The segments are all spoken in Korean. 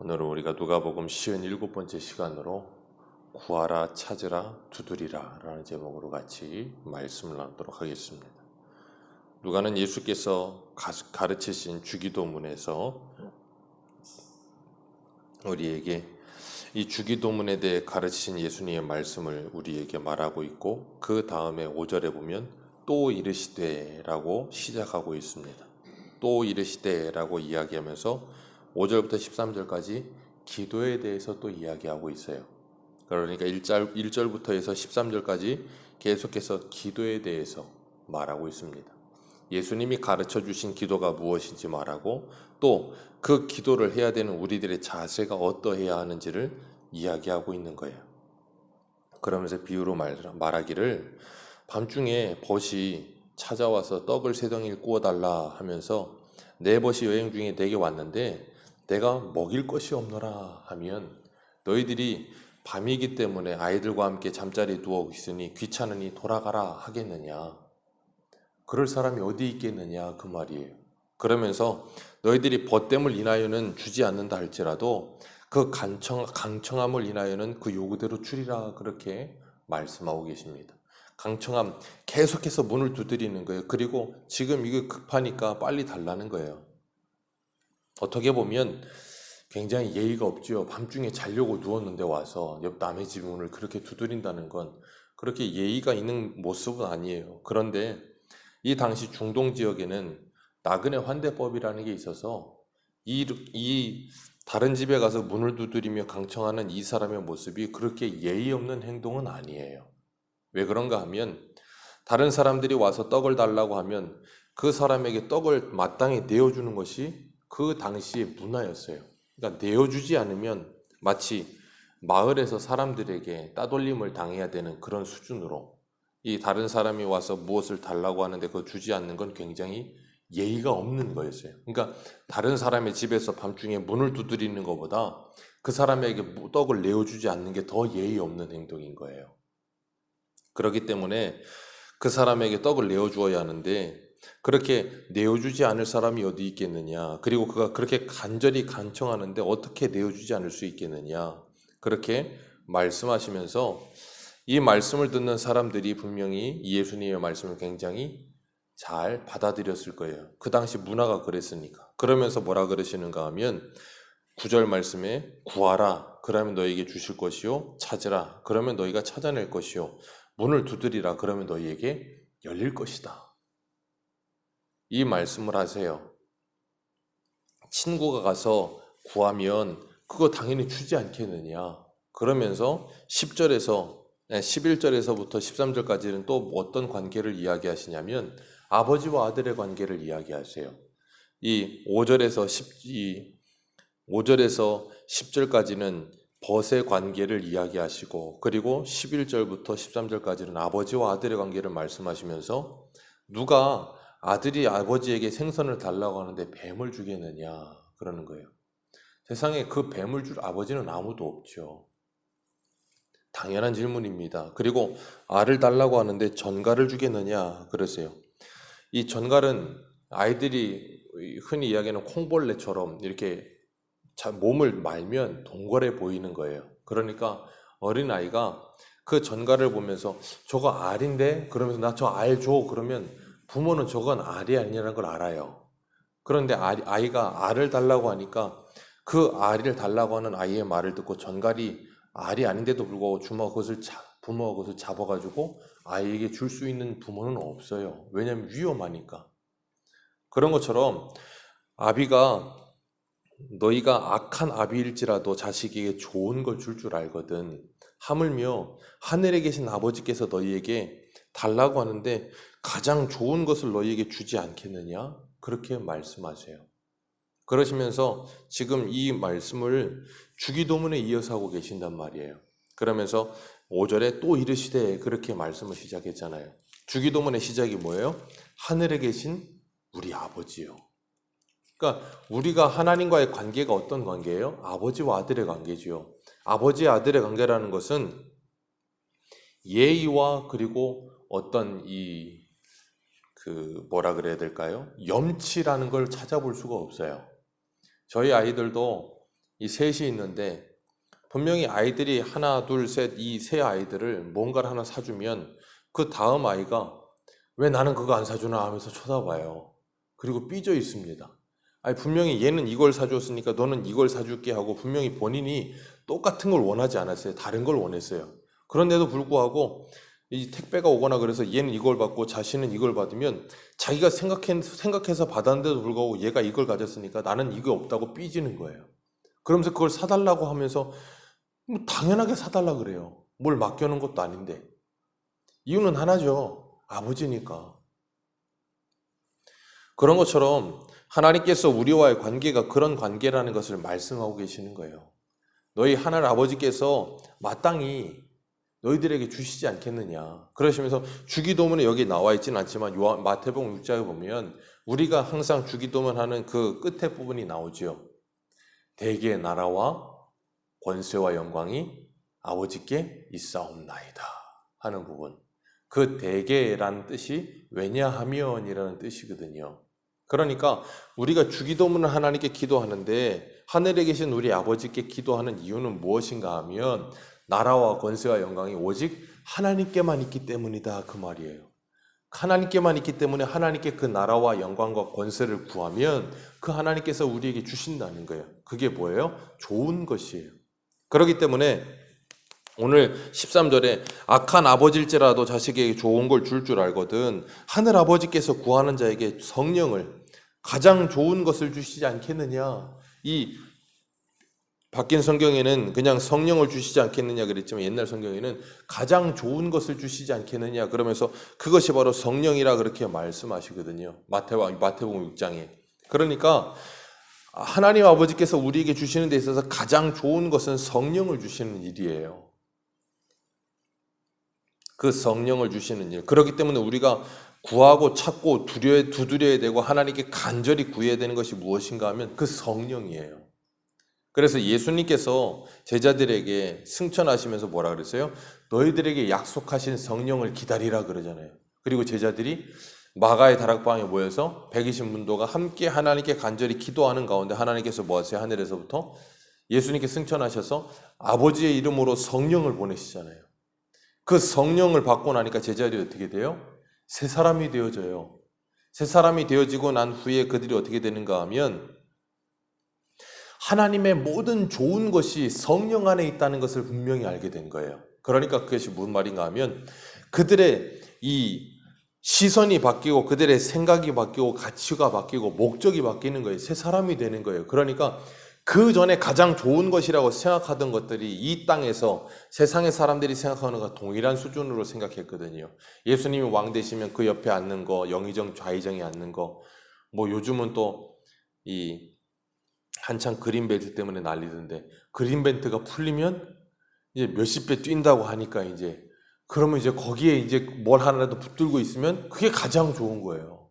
오늘은 우리가 누가복음 57번째 시간으로 구하라, 찾으라, 두드리라 라는 제목으로 같이 말씀을 나누도록 하겠습니다. 누가는 예수께서 가르치신 주기도문에서 우리에게 이 주기도문에 대해 가르치신 예수님의 말씀을 우리에게 말하고 있고, 그 다음에 5절에 보면 또 이르시되 라고 시작하고 있습니다. 또 이르시되 라고 이야기하면서 5절부터 13절까지 기도에 대해서 또 이야기하고 있어요. 그러니까 1절부터 해서 13절까지 계속해서 기도에 대해서 말하고 있습니다. 예수님이 가르쳐 주신 기도가 무엇인지 말하고, 또 그 기도를 해야 되는 우리들의 자세가 어떠해야 하는지를 이야기하고 있는 거예요. 그러면서 비유로 말하기를, 밤중에 벗이 찾아와서 떡을 세 덩이를 구워달라 하면서 내 벗이 여행 중에 내게 왔는데 내가 먹일 것이 없노라 하면, 너희들이 밤이기 때문에 아이들과 함께 잠자리에 누워 있으니 귀찮으니 돌아가라 하겠느냐? 그럴 사람이 어디 있겠느냐 그 말이에요. 그러면서 너희들이 벗됨을 인하여는 주지 않는다 할지라도 그 강청함을 인하여는 그 요구대로 주리라, 그렇게 말씀하고 계십니다. 강청함, 계속해서 문을 두드리는 거예요. 그리고 지금 이거 급하니까 빨리 달라는 거예요. 어떻게 보면 굉장히 예의가 없죠. 밤중에 자려고 누웠는데 와서 옆 남의 집 문을 그렇게 두드린다는 건 그렇게 예의가 있는 모습은 아니에요. 그런데 이 당시 중동 지역에는 나그네 환대법이라는 게 있어서 이 다른 집에 가서 문을 두드리며 강청하는 이 사람의 모습이 그렇게 예의 없는 행동은 아니에요. 왜 그런가 하면, 다른 사람들이 와서 떡을 달라고 하면 그 사람에게 떡을 마땅히 내어주는 것이 그 당시의 문화였어요. 그러니까 내어주지 않으면 마치 마을에서 사람들에게 따돌림을 당해야 되는 그런 수준으로, 이 다른 사람이 와서 무엇을 달라고 하는데 그거 주지 않는 건 굉장히 예의가 없는 거였어요. 그러니까 다른 사람의 집에서 밤중에 문을 두드리는 것보다 그 사람에게 떡을 내어주지 않는 게 더 예의 없는 행동인 거예요. 그렇기 때문에 그 사람에게 떡을 내어주어야 하는데, 그렇게 내어주지 않을 사람이 어디 있겠느냐, 그리고 그가 그렇게 간절히 간청하는데 어떻게 내어주지 않을 수 있겠느냐, 그렇게 말씀하시면서 이 말씀을 듣는 사람들이 분명히 예수님의 말씀을 굉장히 잘 받아들였을 거예요. 그 당시 문화가 그랬으니까. 그러면서 뭐라 그러시는가 하면, 9절 말씀에 구하라 그러면 너희에게 주실 것이요, 찾으라 그러면 너희가 찾아낼 것이요, 문을 두드리라 그러면 너희에게 열릴 것이다. 이 말씀을 하세요. 친구가 가서 구하면 그거 당연히 주지 않겠느냐. 그러면서 11절에서부터 13절까지는 또 어떤 관계를 이야기하시냐면 아버지와 아들의 관계를 이야기하세요. 이 5절에서 10절까지는 벗의 관계를 이야기하시고, 그리고 11절부터 13절까지는 아버지와 아들의 관계를 말씀하시면서, 누가 아들이 아버지에게 생선을 달라고 하는데 뱀을 주겠느냐 그러는 거예요. 세상에 그 뱀을 줄 아버지는 아무도 없죠. 당연한 질문입니다. 그리고 알을 달라고 하는데 전갈을 주겠느냐 그러세요. 이 전갈은 아이들이 흔히 이야기하는 콩벌레처럼 이렇게 몸을 말면 동글해 보이는 거예요. 그러니까 어린아이가 그 전갈을 보면서 저거 알인데? 그러면서 나 저 알 줘. 그러면 부모는 저건 알이 아니라는 걸 알아요. 그런데 아이가 알을 달라고 하니까 그 알을 달라고 하는 아이의 말을 듣고 전갈이 알이 아닌데도 불구하고 부모가 그것을 잡아가지고 아이에게 줄 수 있는 부모는 없어요. 왜냐하면 위험하니까. 그런 것처럼 아비가, 너희가 악한 아비일지라도 자식에게 좋은 걸 줄 알거든. 하물며 하늘에 계신 아버지께서 너희에게 달라고 하는데 가장 좋은 것을 너희에게 주지 않겠느냐? 그렇게 말씀하세요. 그러시면서 지금 이 말씀을 주기도문에 이어서 하고 계신단 말이에요. 그러면서 5절에 또 이르시되 그렇게 말씀을 시작했잖아요. 주기도문의 시작이 뭐예요? 하늘에 계신 우리 아버지요. 그러니까 우리가 하나님과의 관계가 어떤 관계예요? 아버지와 아들의 관계지요. 아버지와 아들의 관계라는 것은 예의와 그리고 어떤 뭐라 그래야 될까요? 염치라는 걸 찾아볼 수가 없어요. 저희 아이들도 이 셋이 있는데 분명히 아이들이 하나, 둘, 셋, 이 세 아이들을 뭔가를 하나 사주면 그 다음 아이가 왜 나는 그거 안 사주나 하면서 쳐다봐요. 그리고 삐져 있습니다. 아니 분명히 얘는 이걸 사줬으니까 너는 이걸 사줄게 하고 분명히 본인이 똑같은 걸 원하지 않았어요. 다른 걸 원했어요. 그런데도 불구하고 이 택배가 오거나 그래서 얘는 이걸 받고 자신은 이걸 받으면 자기가 생각해서 받았는데도 불구하고 얘가 이걸 가졌으니까 나는 이게 없다고 삐지는 거예요. 그러면서 그걸 사달라고 하면서 당연하게 사달라 그래요. 뭘 맡겨놓은 것도 아닌데. 이유는 하나죠. 아버지니까. 그런 것처럼 하나님께서 우리와의 관계가 그런 관계라는 것을 말씀하고 계시는 거예요. 너희 하늘 아버지께서 마땅히 너희들에게 주시지 않겠느냐. 그러시면서 주기도문에 여기 나와 있지는 않지만 마태복음 6장에 보면 우리가 항상 주기도문 하는 그 끝에 부분이 나오죠. 대개의 나라와 권세와 영광이 아버지께 있사옵나이다 하는 부분. 그 대개라는 뜻이 왜냐하면이라는 뜻이거든요. 그러니까 우리가 주기도문을 하나님께 기도하는데 하늘에 계신 우리 아버지께 기도하는 이유는 무엇인가 하면 나라와 권세와 영광이 오직 하나님께만 있기 때문이다 그 말이에요. 하나님께만 있기 때문에 하나님께 그 나라와 영광과 권세를 구하면 그 하나님께서 우리에게 주신다는 거예요. 그게 뭐예요? 좋은 것이에요. 그렇기 때문에 오늘 13절에 악한 아버지일지라도 자식에게 좋은 걸 줄 알거든 하늘 아버지께서 구하는 자에게 성령을 가장 좋은 것을 주시지 않겠느냐. 이 바뀐 성경에는 그냥 성령을 주시지 않겠느냐 그랬지만 옛날 성경에는 가장 좋은 것을 주시지 않겠느냐 그러면서 그것이 바로 성령이라 그렇게 말씀하시거든요. 마태복음 6장에. 그러니까 하나님 아버지께서 우리에게 주시는 데 있어서 가장 좋은 것은 성령을 주시는 일이에요. 그 성령을 주시는 일. 그렇기 때문에 우리가 구하고 찾고 두드려야 되고 하나님께 간절히 구해야 되는 것이 무엇인가 하면 그 성령이에요. 그래서 예수님께서 제자들에게 승천하시면서 뭐라 그랬어요? 너희들에게 약속하신 성령을 기다리라 그러잖아요. 그리고 제자들이 마가의 다락방에 모여서 120문도가 함께 하나님께 간절히 기도하는 가운데 하나님께서 뭐 하세요? 하늘에서부터 예수님께 승천하셔서 아버지의 이름으로 성령을 보내시잖아요. 그 성령을 받고 나니까 제자들이 어떻게 돼요? 새 사람이 되어져요. 새 사람이 되어지고 난 후에 그들이 어떻게 되는가 하면 하나님의 모든 좋은 것이 성령 안에 있다는 것을 분명히 알게 된 거예요. 그러니까 그것이 무슨 말인가 하면 그들의 이 시선이 바뀌고 그들의 생각이 바뀌고 가치가 바뀌고 목적이 바뀌는 거예요. 새 사람이 되는 거예요. 그러니까 그 전에 가장 좋은 것이라고 생각하던 것들이 이 땅에서 세상의 사람들이 생각하는 것과 동일한 수준으로 생각했거든요. 예수님이 왕 되시면 그 옆에 앉는 거, 영의정 좌의정에 앉는 거, 뭐 요즘은 또 이 한창 그린벨트 때문에 난리던데 그린벨트가 풀리면 이제 몇십 배 뛴다고 하니까 그러면 이제 거기에 이제 뭘 하나라도 붙들고 있으면 그게 가장 좋은 거예요.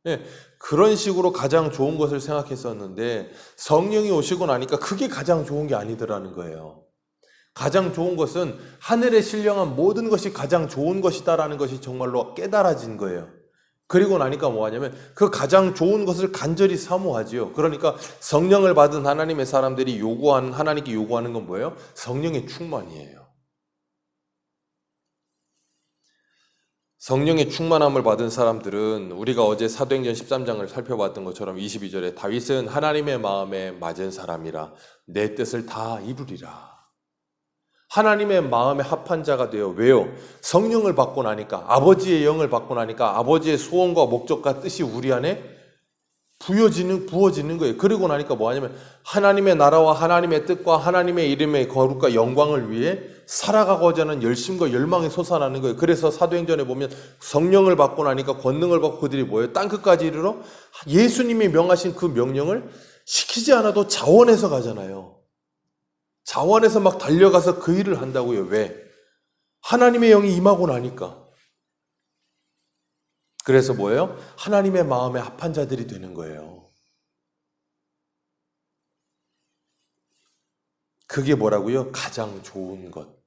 예, 그런 식으로 가장 좋은 것을 생각했었는데 성령이 오시고 나니까 그게 가장 좋은 게 아니더라는 거예요. 가장 좋은 것은 하늘에 신령한 모든 것이 가장 좋은 것이다라는 것이 정말로 깨달아진 거예요. 그리고 나니까 뭐 하냐면 그 가장 좋은 것을 간절히 사모하지요. 그러니까 성령을 받은 하나님의 사람들이 하나님께 요구하는 건 뭐예요? 성령의 충만이에요. 성령의 충만함을 받은 사람들은 우리가 어제 사도행전 13장을 살펴봤던 것처럼 22절에 다윗은 하나님의 마음에 맞은 사람이라 내 뜻을 다 이루리라. 하나님의 마음에 합한 자가 되어 왜요? 성령을 받고 나니까 아버지의 영을 받고 나니까 아버지의 소원과 목적과 뜻이 우리 안에 부어지는 거예요. 그리고 나니까 뭐 하냐면 하나님의 나라와 하나님의 뜻과 하나님의 이름의 거룩과 영광을 위해 살아가고자 하는 열심과 열망이 솟아나는 거예요. 그래서 사도행전에 보면 성령을 받고 나니까 권능을 받고 그들이 뭐예요? 땅끝까지 이르러 예수님이 명하신 그 명령을 시키지 않아도 자원해서 가잖아요. 자원해서 막 달려가서 그 일을 한다고요. 왜? 하나님의 영이 임하고 나니까. 그래서 뭐예요? 하나님의 마음에 합한 자들이 되는 거예요. 그게 뭐라고요? 가장 좋은 것.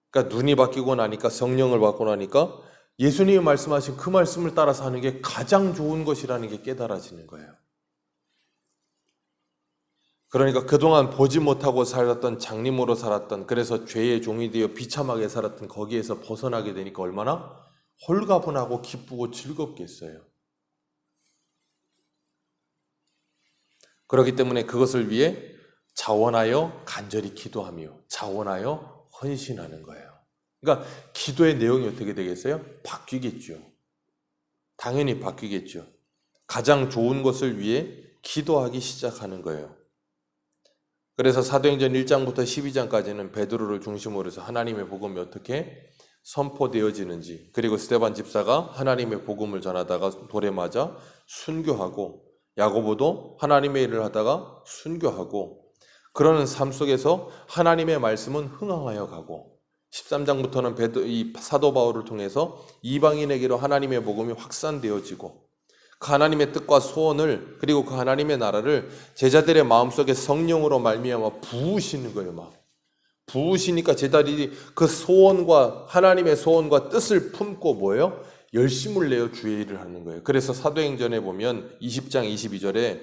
그러니까 눈이 바뀌고 나니까 성령을 받고 나니까 예수님이 말씀하신 그 말씀을 따라서 하는 게 가장 좋은 것이라는 게 깨달아지는 거예요. 그러니까 그동안 보지 못하고 살았던 장님으로 살았던, 그래서 죄의 종이 되어 비참하게 살았던 거기에서 벗어나게 되니까 얼마나 홀가분하고 기쁘고 즐겁겠어요. 그렇기 때문에 그것을 위해 자원하여 간절히 기도하며 자원하여 헌신하는 거예요. 그러니까 기도의 내용이 어떻게 되겠어요? 바뀌겠죠. 당연히 바뀌겠죠. 가장 좋은 것을 위해 기도하기 시작하는 거예요. 그래서 사도행전 1장부터 12장까지는 베드로를 중심으로 해서 하나님의 복음이 어떻게 선포되어지는지, 그리고 스데반 집사가 하나님의 복음을 전하다가 돌에 맞아 순교하고, 야고보도 하나님의 일을 하다가 순교하고, 그러는 삶 속에서 하나님의 말씀은 흥황하여 가고, 13장부터는 이 사도 바울을 통해서 이방인에게로 하나님의 복음이 확산되어지고, 그 하나님의 뜻과 소원을, 그리고 그 하나님의 나라를 제자들의 마음속에 성령으로 말미암아 부으시는 거예요. 막 부으시니까 제자들이 그 소원과 하나님의 소원과 뜻을 품고 뭐예요? 열심을 내어 주의 일을 하는 거예요. 그래서 사도행전에 보면 20장 22절에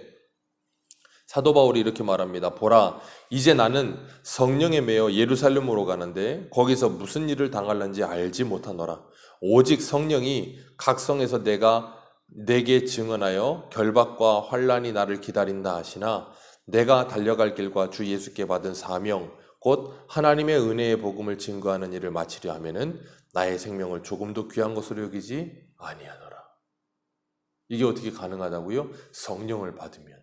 사도 바울이 이렇게 말합니다. 보라, 이제 나는 성령에 매여 예루살렘으로 가는데 거기서 무슨 일을 당할는지 알지 못하노라. 오직 성령이 각 성에서 내게 증언하여 결박과 환난이 나를 기다린다 하시나, 내가 달려갈 길과 주 예수께 받은 사명 곧 하나님의 은혜의 복음을 증거하는 일을 마치려 하면은 나의 생명을 조금도 귀한 것으로 여기지 아니하노라. 이게 어떻게 가능하다고요? 성령을 받으면.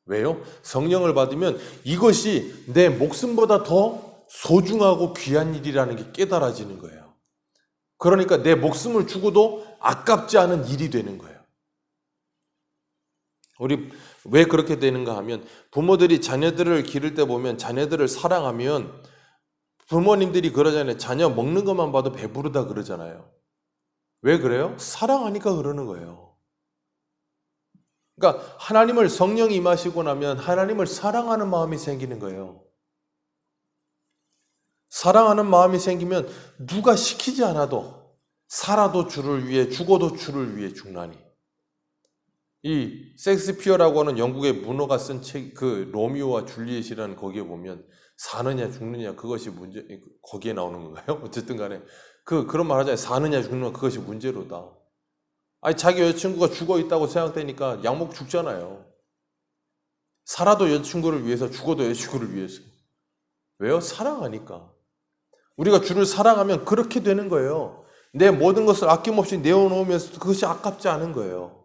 왜요? 성령을 받으면 이것이 내 목숨보다 더 소중하고 귀한 일이라는 게 깨달아지는 거예요. 그러니까 내 목숨을 주고도 아깝지 않은 일이 되는 거예요. 우리 왜 그렇게 되는가 하면, 부모들이 자녀들을 기를 때 보면 자녀들을 사랑하면 부모님들이 그러잖아요. 자녀 먹는 것만 봐도 배부르다 그러잖아요. 왜 그래요? 사랑하니까 그러는 거예요. 그러니까 하나님을, 성령이 임하시고 나면 하나님을 사랑하는 마음이 생기는 거예요. 사랑하는 마음이 생기면 누가 시키지 않아도 살아도 주를 위해, 죽어도 주를 위해 죽나니. 이 섹스피어라고 하는 영국의 문어가 쓴 책, 그 로미오와 줄리엣이라는, 거기에 보면 사느냐 죽느냐 그것이 문제, 거기에 나오는 건가요? 어쨌든 간에 그런 말 하잖아요. 사느냐 죽느냐 그것이 문제로다. 아니, 자기 여자친구가 죽어 있다고 생각되니까 약 먹고 죽잖아요. 살아도 여자친구를 위해서, 죽어도 여자친구를 위해서. 왜요? 사랑하니까. 우리가 주를 사랑하면 그렇게 되는 거예요. 내 모든 것을 아낌없이 내어놓으면서 그것이 아깝지 않은 거예요.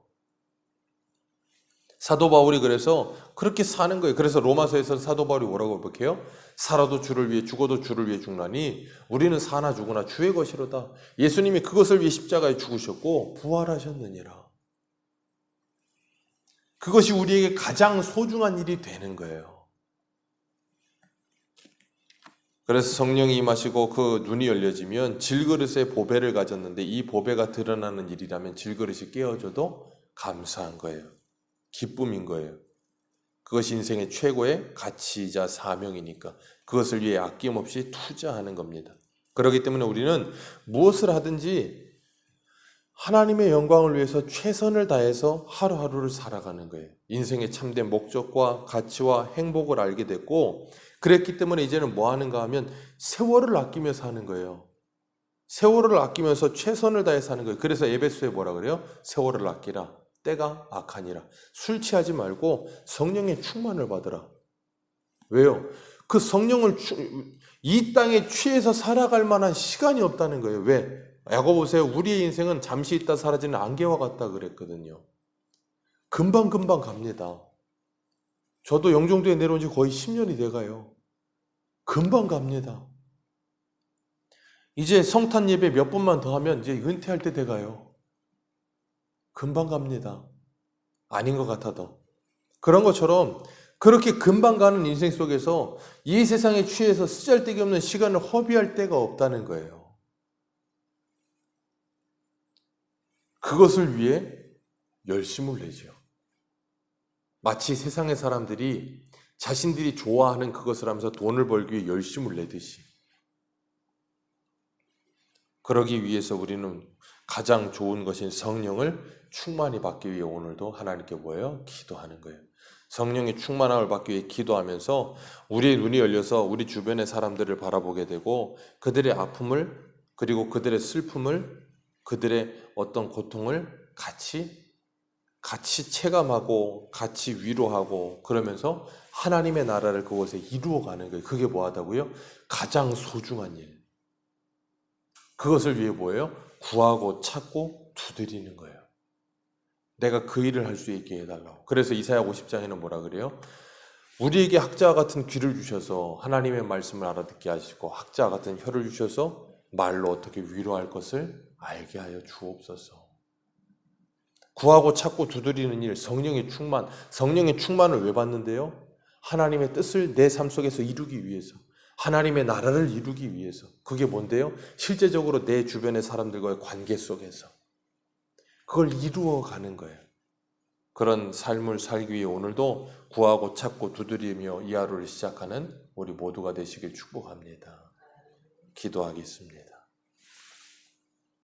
사도 바울이 그래서 그렇게 사는 거예요. 그래서 로마서에서 사도 바울이 뭐라고 고백해요? 살아도 주를 위해, 죽어도 주를 위해 죽나니 우리는 사나 죽으나 주의 것이로다. 예수님이 그것을 위해 십자가에 죽으셨고 부활하셨느니라. 그것이 우리에게 가장 소중한 일이 되는 거예요. 그래서 성령이 임하시고 그 눈이 열려지면 질그릇에 보배를 가졌는데, 이 보배가 드러나는 일이라면 질그릇이 깨어져도 감사한 거예요. 기쁨인 거예요. 그것이 인생의 최고의 가치이자 사명이니까 그것을 위해 아낌없이 투자하는 겁니다. 그렇기 때문에 우리는 무엇을 하든지 하나님의 영광을 위해서 최선을 다해서 하루하루를 살아가는 거예요. 인생의 참된 목적과 가치와 행복을 알게 됐고, 그랬기 때문에 이제는 뭐 하는가 하면 세월을 아끼며 사는 거예요. 세월을 아끼면서 최선을 다해 사는 거예요. 그래서 에베소에 뭐라 그래요? 세월을 아끼라. 때가 악하니라. 술 취하지 말고 성령의 충만을 받으라. 왜요? 그 성령을 이 땅에 취해서 살아갈 만한 시간이 없다는 거예요. 왜? 야고 보세요. 우리의 인생은 잠시 있다 사라지는 안개와 같다 그랬거든요. 금방금방 갑니다. 저도 영종도에 내려온 지 거의 10년이 돼가요. 금방 갑니다. 이제 성탄 예배 몇 번만 더 하면 이제 은퇴할 때 돼가요. 금방 갑니다. 아닌 것 같아도. 그런 것처럼 그렇게 금방 가는 인생 속에서 이 세상에 취해서 쓰잘데기 없는 시간을 허비할 데가 없다는 거예요. 그것을 위해 열심을 내죠. 마치 세상의 사람들이 자신들이 좋아하는 그것을 하면서 돈을 벌기 위해 열심을 내듯이. 그러기 위해서 우리는 가장 좋은 것인 성령을 충만히 받기 위해 오늘도 하나님께 뭐예요? 기도하는 거예요. 성령의 충만함을 받기 위해 기도하면서 우리의 눈이 열려서 우리 주변의 사람들을 바라보게 되고 그들의 아픔을 그리고 그들의 슬픔을 그들의 어떤 고통을 같이 체감하고 같이 위로하고 그러면서 하나님의 나라를 그곳에 이루어가는 거예요. 그게 뭐하다고요? 가장 소중한 일. 그것을 위해 뭐예요? 구하고 찾고 두드리는 거예요. 내가 그 일을 할 수 있게 해달라고. 그래서 이사야 50장에는 뭐라 그래요? 우리에게 학자와 같은 귀를 주셔서 하나님의 말씀을 알아듣게 하시고 학자와 같은 혀를 주셔서 말로 어떻게 위로할 것을 알게 하여 주옵소서. 구하고 찾고 두드리는 일, 성령의 충만을 왜 받는데요? 하나님의 뜻을 내 삶 속에서 이루기 위해서, 하나님의 나라를 이루기 위해서. 그게 뭔데요? 실제적으로 내 주변의 사람들과의 관계 속에서 그걸 이루어 가는 거예요. 그런 삶을 살기 위해 오늘도 구하고 찾고 두드리며 이 하루를 시작하는 우리 모두가 되시길 축복합니다. 기도하겠습니다.